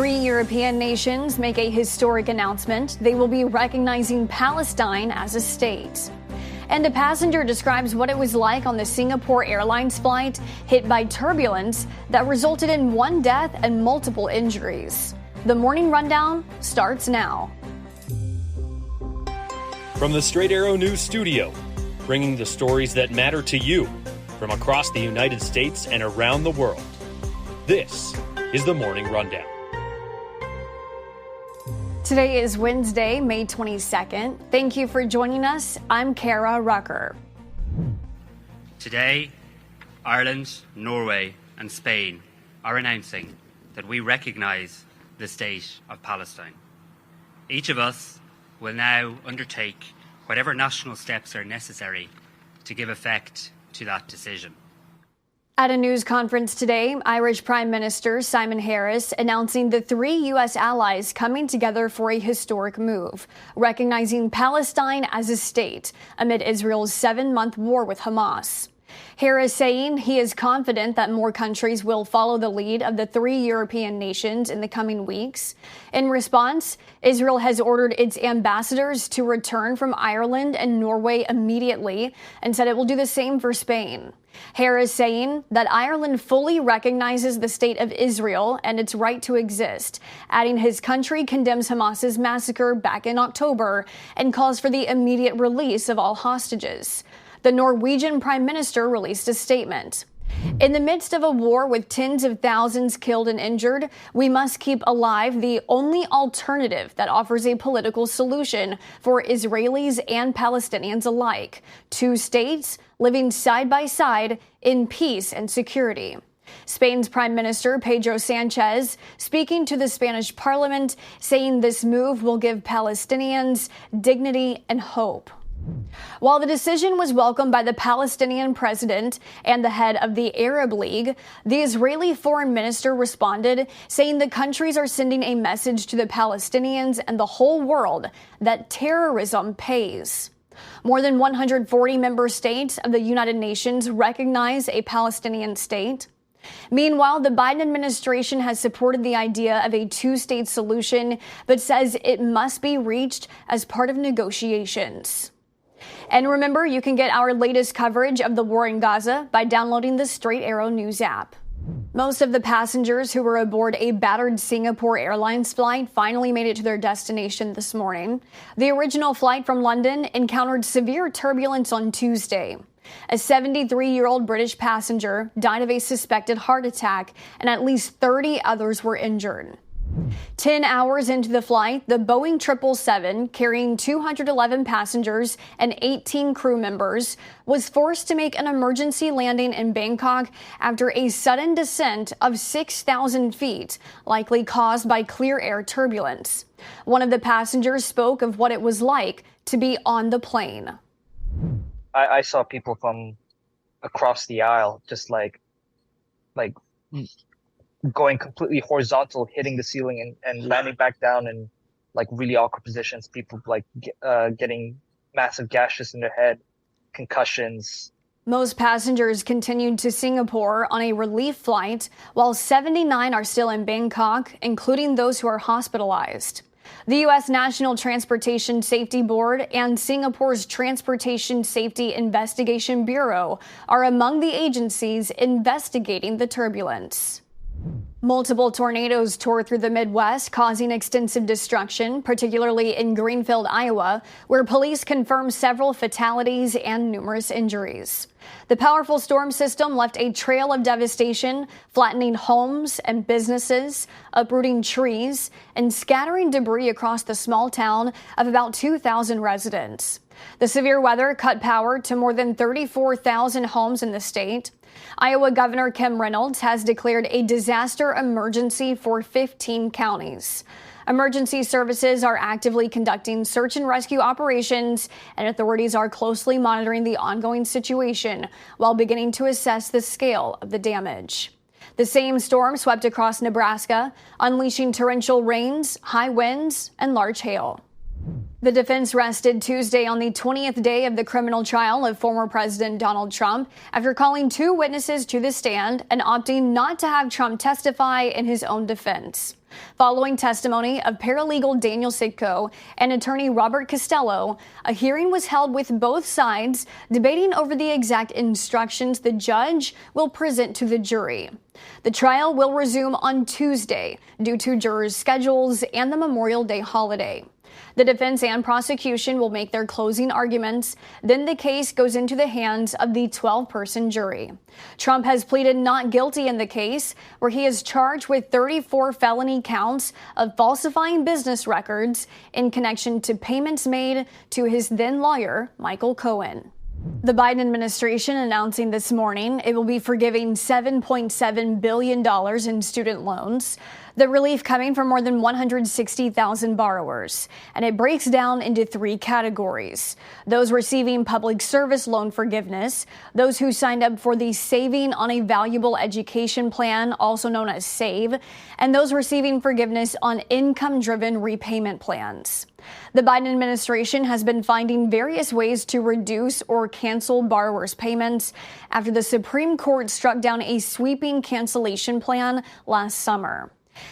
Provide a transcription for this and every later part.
3 European nations make a historic announcement. They will be recognizing Palestine as a state. And a passenger describes what it was like on the Singapore Airlines flight hit by turbulence that resulted in 1 death and multiple injuries. The Morning Rundown starts now. From the Straight Arrow News Studio, bringing the stories that matter to you from across the United States and around the world. This is the Morning Rundown. Today is Wednesday, May 22nd. Thank you for joining us. I'm Kara Rucker. Today, Ireland, Norway, and Spain are announcing that we recognise the state of Palestine. Each of us will now undertake whatever national steps are necessary to give effect to that decision. At a news conference today, Irish Prime Minister Simon Harris announcing the 3 U.S. allies coming together for a historic move, recognizing Palestine as a state amid Israel's 7-month war with Hamas. Harris saying he is confident that more countries will follow the lead of the 3 European nations in the coming weeks. In response, Israel has ordered its ambassadors to return from Ireland and Norway immediately and said it will do the same for Spain. Harris saying that Ireland fully recognizes the state of Israel and its right to exist, adding his country condemns Hamas's massacre back in October and calls for the immediate release of all hostages. The Norwegian Prime Minister released a statement. In the midst of a war with tens of thousands killed and injured, we must keep alive the only alternative that offers a political solution for Israelis and Palestinians alike. 2 states living side by side in peace and security. Spain's Prime Minister Pedro Sanchez speaking to the Spanish Parliament, saying this move will give Palestinians dignity and hope. While the decision was welcomed by the Palestinian president and the head of the Arab League, the Israeli foreign minister responded, saying the countries are sending a message to the Palestinians and the whole world that terrorism pays. More than 140 member states of the United Nations recognize a Palestinian state. Meanwhile, the Biden administration has supported the idea of a 2-state solution, but says it must be reached as part of negotiations. And remember, you can get our latest coverage of the war in Gaza by downloading the Straight Arrow News app. Most of the passengers who were aboard a battered Singapore Airlines flight finally made it to their destination this morning. The original flight from London encountered severe turbulence on Tuesday. A 73-year-old British passenger died of a suspected heart attack, and at least 30 others were injured. 10 hours into the flight, the Boeing 777, carrying 211 passengers and 18 crew members, was forced to make an emergency landing in Bangkok after a sudden descent of 6,000 feet, likely caused by clear air turbulence. One of the passengers spoke of what it was like to be on the plane. I saw people from across the aisle just like going completely horizontal, hitting the ceiling and landing back down in like really awkward positions. People like getting massive gashes in their head, concussions. Most passengers continued to Singapore on a relief flight, while 79 are still in Bangkok, including those who are hospitalized. The U.S. National Transportation Safety Board and Singapore's Transportation Safety Investigation Bureau are among the agencies investigating the turbulence. Multiple tornadoes tore through the Midwest, causing extensive destruction, particularly in Greenfield, Iowa, where police confirmed several fatalities and numerous injuries. The powerful storm system left a trail of devastation, flattening homes and businesses, uprooting trees, and scattering debris across the small town of about 2,000 residents. The severe weather cut power to more than 34,000 homes in the state. Iowa Governor Kim Reynolds has declared a disaster emergency for 15 counties. Emergency services are actively conducting search and rescue operations, and authorities are closely monitoring the ongoing situation while beginning to assess the scale of the damage. The same storm swept across Nebraska, unleashing torrential rains, high winds, and large hail. The defense rested Tuesday on the 20th day of the criminal trial of former President Donald Trump after calling 2 witnesses to the stand and opting not to have Trump testify in his own defense. Following testimony of paralegal Daniel Sitko and attorney Robert Costello, a hearing was held with both sides debating over the exact instructions the judge will present to the jury. The trial will resume on Tuesday due to jurors' schedules and the Memorial Day holiday. The defense and prosecution will make their closing arguments. Then the case goes into the hands of the 12-person jury. Trump has pleaded not guilty in the case, where he is charged with 34 felony counts of falsifying business records in connection to payments made to his then lawyer, Michael Cohen. The Biden administration announcing this morning it will be forgiving $7.7 billion in student loans. The relief coming from more than 160,000 borrowers, and it breaks down into three categories. Those receiving public service loan forgiveness, those who signed up for the Saving on a Valuable Education Plan, also known as SAVE, and those receiving forgiveness on income-driven repayment plans. The Biden administration has been finding various ways to reduce or cancel borrowers' payments after the Supreme Court struck down a sweeping cancellation plan last summer.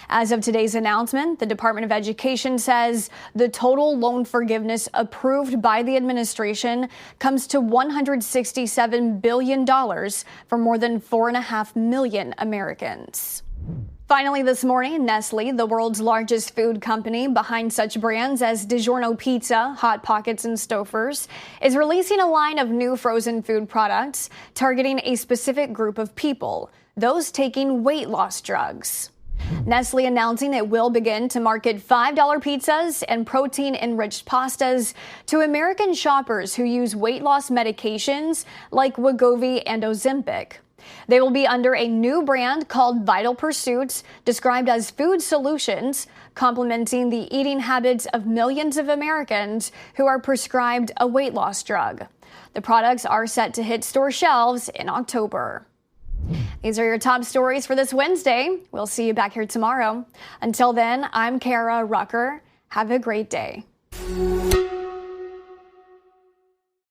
As of today's announcement, the Department of Education says the total loan forgiveness approved by the administration comes to $167 billion for more than 4.5 million Americans. Finally this morning, Nestle, the world's largest food company behind such brands as DiGiorno Pizza, Hot Pockets, and Stouffer's, is releasing a line of new frozen food products targeting a specific group of people, those taking weight loss drugs. Nestle announcing it will begin to market $5 pizzas and protein-enriched pastas to American shoppers who use weight loss medications like Wegovy and Ozempic. They will be under a new brand called Vital Pursuits, described as food solutions, complementing the eating habits of millions of Americans who are prescribed a weight loss drug. The products are set to hit store shelves in October. These are your top stories for this Wednesday. We'll see you back here tomorrow. Until then, I'm Kara Rucker. Have a great day.